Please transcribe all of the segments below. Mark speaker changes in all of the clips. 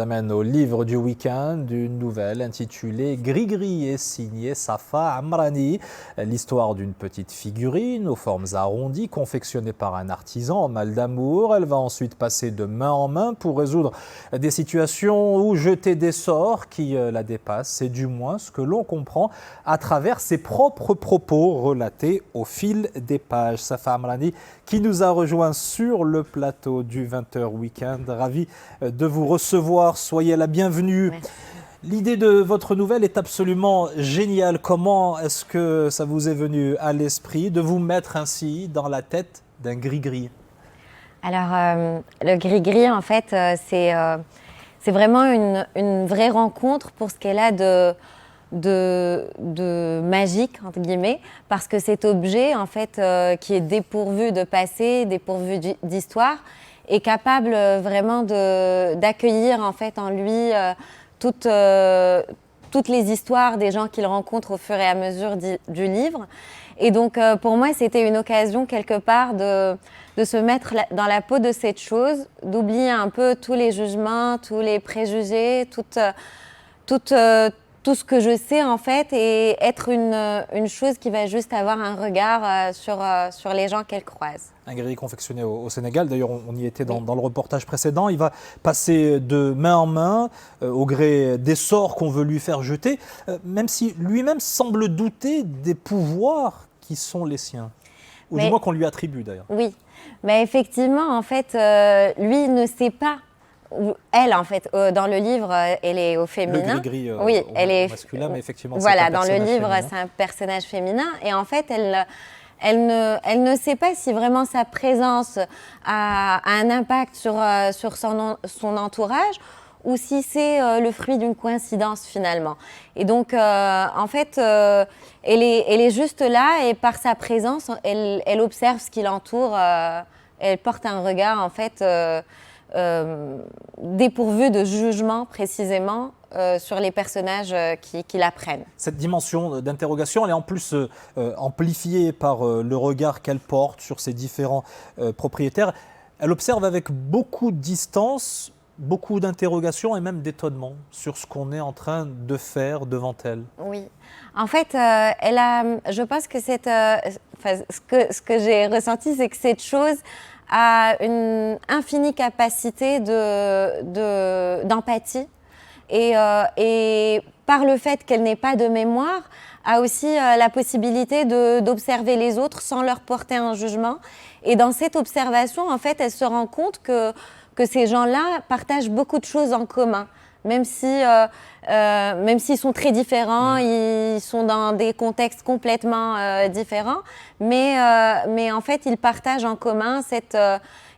Speaker 1: Amène au livre du week-end une nouvelle intitulée Gris-Gris et signée Safa Amrani. L'histoire d'une petite figurine aux formes arrondies confectionnée par un artisan en mal d'amour. Elle va ensuite passer de main en main pour résoudre des situations ou jeter des sorts qui la dépassent. C'est du moins ce que l'on comprend à travers ses propres propos relatés au fil des pages. Safa Amrani qui nous a rejoint sur le plateau du 20h Week-end. Ravi de vous recevoir. Soyez la bienvenue.
Speaker 2: Merci.
Speaker 1: L'idée de votre nouvelle est absolument géniale. Comment est-ce que ça vous est venu à l'esprit de vous mettre ainsi dans la tête d'un gris-gris?
Speaker 2: Alors, le gris-gris, en fait, c'est vraiment une vraie rencontre pour ce qu'elle a de magique, entre guillemets, parce que cet objet, en fait, qui est dépourvu de passé, dépourvu d'histoire, est capable vraiment d'accueillir en fait en lui toutes les histoires des gens qu'il rencontre au fur et à mesure du livre. Et donc pour moi c'était une occasion quelque part de se mettre dans la peau de cette chose, d'oublier un peu tous les jugements, tous les préjugés, tout ce que je sais en fait, et être une chose qui va juste avoir un regard sur les gens qu'elle croise.
Speaker 1: Un gris confectionné au Sénégal, d'ailleurs on y était dans le reportage précédent. Il va passer de main en main au gré des sorts qu'on veut lui faire jeter, même si lui-même semble douter des pouvoirs qui sont les siens, ou du moins qu'on lui attribue d'ailleurs.
Speaker 2: Oui, mais effectivement en fait, lui ne sait pas. Elle, en fait, dans le livre, elle est au féminin.
Speaker 1: Le gris-gris
Speaker 2: oui, elle est
Speaker 1: masculin, mais effectivement,
Speaker 2: voilà, dans le livre, c'est un personnage féminin. Et en fait, elle ne sait pas si vraiment sa présence a un impact sur son entourage ou si c'est le fruit d'une coïncidence finalement. Et donc, en fait, elle est juste là et par sa présence, elle observe ce qui l'entoure. Elle porte un regard, en fait, dépourvu de jugement précisément sur les personnages qui la prennent.
Speaker 1: Cette dimension d'interrogation, elle est en plus amplifiée par le regard qu'elle porte sur ses différents propriétaires. Elle observe avec beaucoup de distance, beaucoup d'interrogation et même d'étonnement sur ce qu'on est en train de faire devant elle.
Speaker 2: Oui, en fait, je pense que ce que j'ai ressenti, c'est que cette chose a une infinie capacité d'empathie et par le fait qu'elle n'ait pas de mémoire, a aussi la possibilité d'observer les autres sans leur porter un jugement. Et dans cette observation, en fait, elle se rend compte que ces gens-là partagent beaucoup de choses en commun. Même s'ils sont très différents, ils sont dans des contextes complètement différents, mais en fait, ils partagent en commun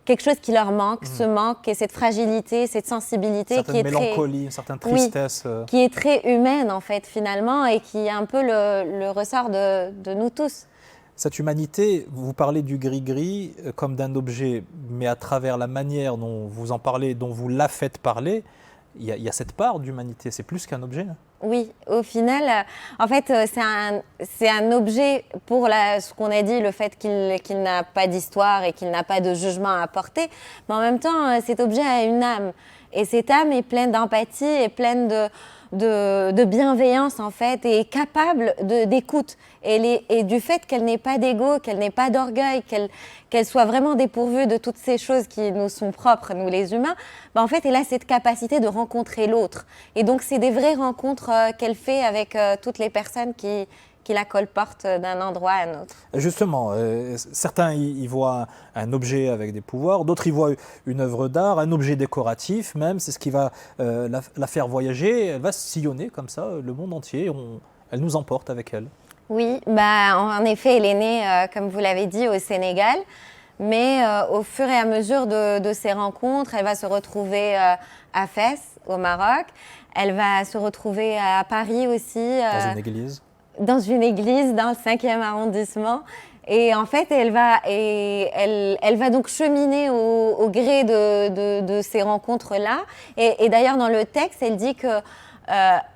Speaker 2: quelque chose qui leur manque, ce manque et cette fragilité, cette sensibilité
Speaker 1: qui est mélancolie, une certaine tristesse.
Speaker 2: Oui, qui est très humaine, en fait, finalement, et qui est un peu le ressort de nous tous.
Speaker 1: Cette humanité, vous parlez du gris-gris comme d'un objet, mais à travers la manière dont vous en parlez, dont vous la faites parler, il y a cette part d'humanité, c'est plus qu'un objet.
Speaker 2: Oui, au final, en fait, c'est un objet pour ce qu'on a dit, le fait qu'il n'a pas d'histoire et qu'il n'a pas de jugement à apporter. Mais en même temps, cet objet a une âme. Et cette âme est pleine d'empathie et pleine de bienveillance, en fait, et est capable d'écoute. Et du fait qu'elle n'ait pas d'ego, qu'elle n'ait pas d'orgueil, qu'elle soit vraiment dépourvue de toutes ces choses qui nous sont propres, nous les humains, en fait, elle a cette capacité de rencontrer l'autre. Et donc, c'est des vraies rencontres qu'elle fait avec toutes les personnes qui la colportent d'un endroit à un autre.
Speaker 1: Justement, certains y voient un objet avec des pouvoirs, d'autres y voient une œuvre d'art, un objet décoratif même, c'est ce qui va la faire voyager, elle va sillonner comme ça le monde entier, elle nous emporte avec elle.
Speaker 2: Oui, en effet, elle est née, comme vous l'avez dit, au Sénégal, mais au fur et à mesure de ses rencontres, elle va se retrouver à Fès, au Maroc, elle va se retrouver à Paris aussi.
Speaker 1: Dans une église.
Speaker 2: Dans une église, dans le 5e arrondissement. Et en fait, elle va donc cheminer au gré de ces rencontres-là. Et d'ailleurs, dans le texte, elle dit que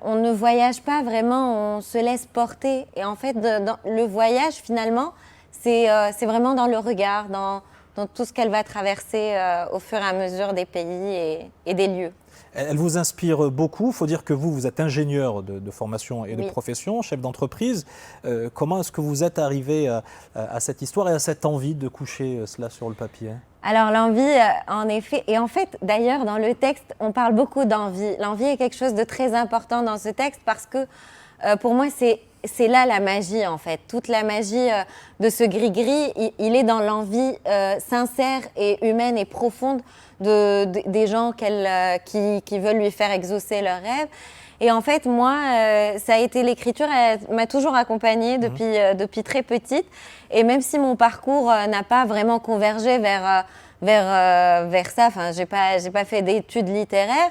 Speaker 2: on ne voyage pas vraiment, on se laisse porter. Et en fait, le voyage, finalement, c'est vraiment dans le regard, dans tout ce qu'elle va traverser au fur et à mesure des pays et des lieux.
Speaker 1: Elle vous inspire beaucoup. Il faut dire que vous êtes ingénieur de formation et de profession, chef d'entreprise. Comment est-ce que vous êtes arrivé à cette histoire et à cette envie de coucher cela sur le papier?
Speaker 2: Alors l'envie, en effet, et en fait d'ailleurs dans le texte, on parle beaucoup d'envie. L'envie est quelque chose de très important dans ce texte parce que pour moi c'est là la magie en fait. Toute la magie de ce gris-gris, il est dans l'envie sincère et humaine et profonde des gens qui veulent lui faire exaucer leurs rêves. Et en fait, moi, ça a été l'écriture, elle m'a toujours accompagnée depuis très petite. Et même si mon parcours n'a pas vraiment convergé vers ça, enfin, j'ai pas fait d'études littéraires,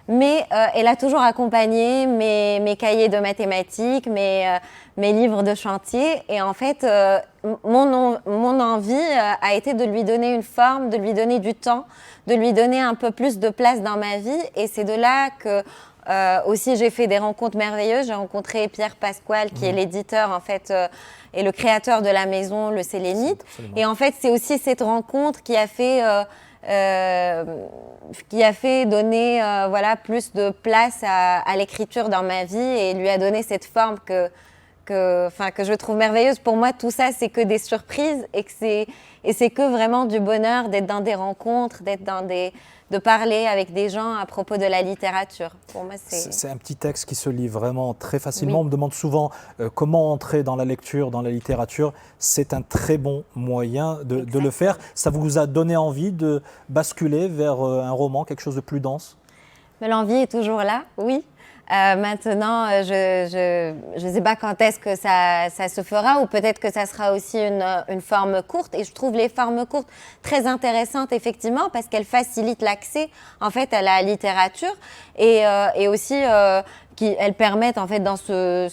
Speaker 2: mais elle a toujours accompagné mes cahiers de mathématiques, mes livres de chantier. Et en fait, mon envie a été de lui donner une forme, de lui donner du temps, de lui donner un peu plus de place dans ma vie. Et c'est de là que aussi j'ai fait des rencontres merveilleuses. J'ai rencontré Pierre Pasquale, qui est l'éditeur en fait et le créateur de la maison Le Sélénite. Et en fait, c'est aussi cette rencontre qui a fait donner voilà, plus de place à l'écriture dans ma vie et lui a donné cette forme que je trouve merveilleuse. Pour moi, tout ça, c'est que des surprises et c'est que vraiment du bonheur d'être dans des rencontres, de parler avec des gens à propos de la littérature. Pour moi,
Speaker 1: c'est un petit texte qui se lit vraiment très facilement. On me demande souvent comment entrer dans la lecture, dans la littérature. C'est un très bon moyen de le faire. Ça vous a donné envie de basculer vers un roman, quelque chose de plus dense?
Speaker 2: Mais l'envie est toujours là, oui. Maintenant, je ne sais pas quand est-ce que ça se fera ou peut-être que ça sera aussi une forme courte. Et je trouve les formes courtes très intéressantes, effectivement, parce qu'elles facilitent l'accès, en fait, à la littérature et aussi elles permettent, en fait, dans ce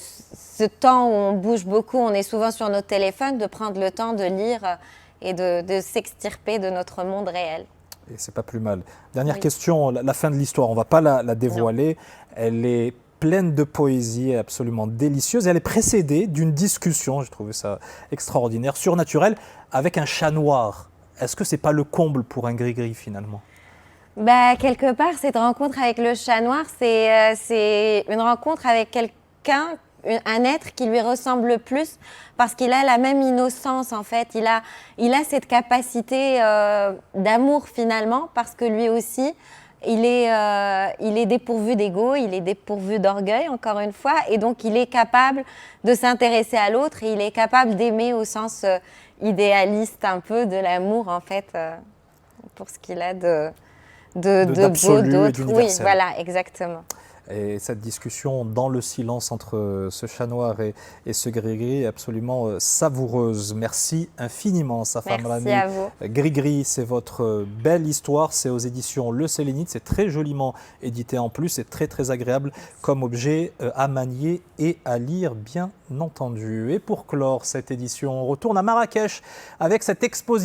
Speaker 2: temps où on bouge beaucoup, on est souvent sur notre téléphone, de prendre le temps de lire et de s'extirper de notre monde réel.
Speaker 1: Et c'est pas plus mal. Dernière question, la fin de l'histoire, on ne va pas la dévoiler. Non. Elle est pleine de poésie, absolument délicieuse. Elle est précédée d'une discussion, j'ai trouvé ça extraordinaire, surnaturelle, avec un chat noir. Est-ce que ce n'est pas le comble pour un gris-gris finalement?
Speaker 2: Quelque part, cette rencontre avec le chat noir, c'est une rencontre avec quelqu'un, un être qui lui ressemble le plus parce qu'il a la même innocence en fait, il a cette capacité d'amour finalement parce que lui aussi il est dépourvu d'ego, il est dépourvu d'orgueil encore une fois et donc il est capable de s'intéresser à l'autre et il est capable d'aimer au sens idéaliste un peu de l'amour en fait pour ce qu'il a de beau d'autre. Oui, voilà, exactement.
Speaker 1: Et cette discussion dans le silence entre ce chat noir et ce gris-gris est absolument savoureuse. Merci infiniment, Safa Amrani.
Speaker 2: Merci à vous.
Speaker 1: Gris-gris, c'est votre belle histoire. C'est aux éditions Le Sélénite. C'est très joliment édité en plus. C'est très, très agréable comme objet à manier et à lire, bien entendu. Et pour clore cette édition, on retourne à Marrakech avec cette exposition.